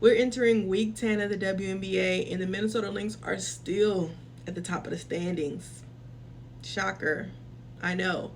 We're entering week 10 of the WNBA, and the Minnesota Lynx are still at the top of the standings. Shocker, I know.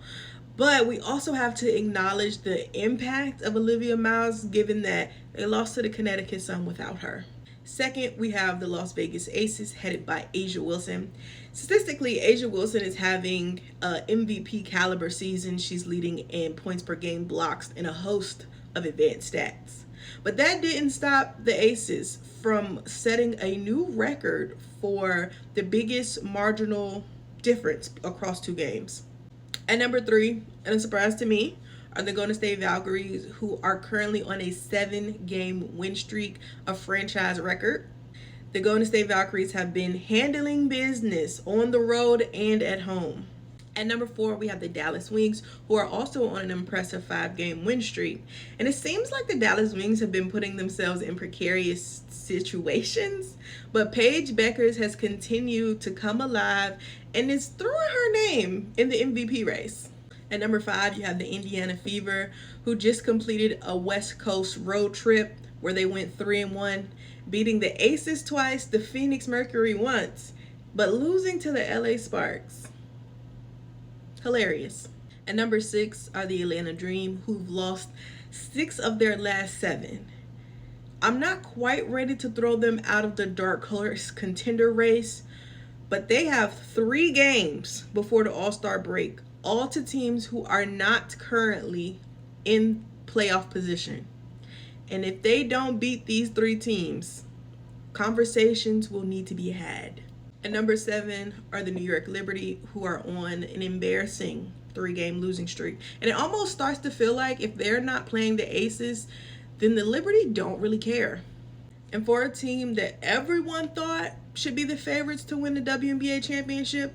But we also have to acknowledge the impact of Olivia Miles, given that they lost to the Connecticut Sun without her. Second, we have the Las Vegas Aces headed by A'ja Wilson. Statistically, A'ja Wilson is having a MVP caliber season. She's leading in points per game, blocks, and a host of advanced stats. But that didn't stop the Aces from setting a new record for the biggest marginal difference across two games. At number 3, and a surprise to me, are the Golden State Valkyries, who are currently on a 7-game win streak, a franchise record. The Golden State Valkyries have been handling business on the road and at home. At number 4, we have the Dallas Wings, who are also on an impressive 5-game win streak. And it seems like the Dallas Wings have been putting themselves in precarious situations, but Paige Beckers has continued to come alive and is throwing her name in the MVP race. At number 5, you have the Indiana Fever, who just completed a West Coast road trip where they went 3-1, beating the Aces twice, the Phoenix Mercury once, but losing to the LA Sparks. Hilarious. At number 6 are the Atlanta Dream, who've lost 6 of their last 7. I'm not quite ready to throw them out of the dark horse contender race, but they have 3 games before the All-Star break, all to teams who are not currently in playoff position. And if they don't beat these 3 teams, conversations will need to be had. At number 7 are the New York Liberty, who are on an embarrassing 3-game losing streak. And it almost starts to feel like if they're not playing the Aces, then the Liberty don't really care. And for a team that everyone thought should be the favorites to win the WNBA championship,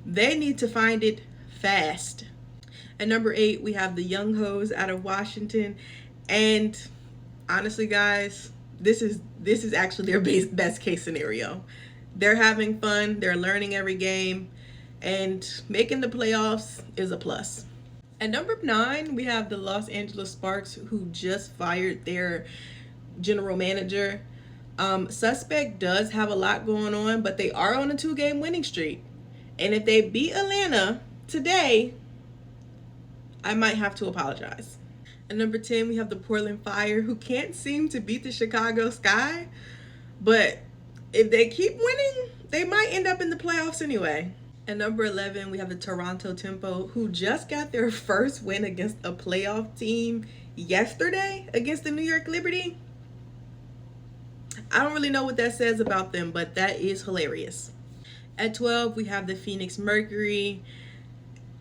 they need to find it fast. At number 8, we have the Young Hoes out of Washington. And honestly, guys, this is actually their best case scenario. They're having fun, they're learning every game, and making the playoffs is a plus. At number 9, we have the Los Angeles Sparks, who just fired their general manager. Suspect does have a lot going on, but they are on a 2-game winning streak. And if they beat Atlanta today, I might have to apologize. At number 10, we have the Portland Fire, who can't seem to beat the Chicago Sky, but if they keep winning, they might end up in the playoffs anyway. At number 11, we have the Toronto Tempo, who just got their first win against a playoff team yesterday against the New York Liberty. I don't really know what that says about them, but that is hilarious. At 12, we have the Phoenix Mercury.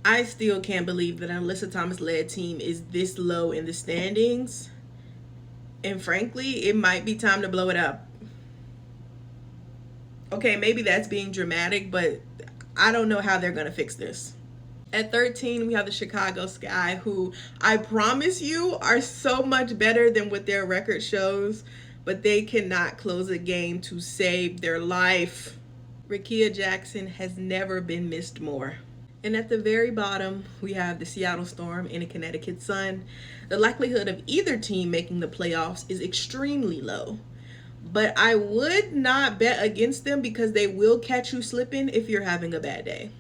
I still can't believe that an Alyssa Thomas-led team is this low in the standings. And frankly, it might be time to blow it up. Okay, maybe that's being dramatic, but I don't know how they're going to fix this. At 13, we have the Chicago Sky, who I promise you are so much better than what their record shows, but they cannot close a game to save their life. Rickea Jackson has never been missed more. And at the very bottom, we have the Seattle Storm and the Connecticut Sun. The likelihood of either team making the playoffs is extremely low. But I would not bet against them because they will catch you slipping if you're having a bad day.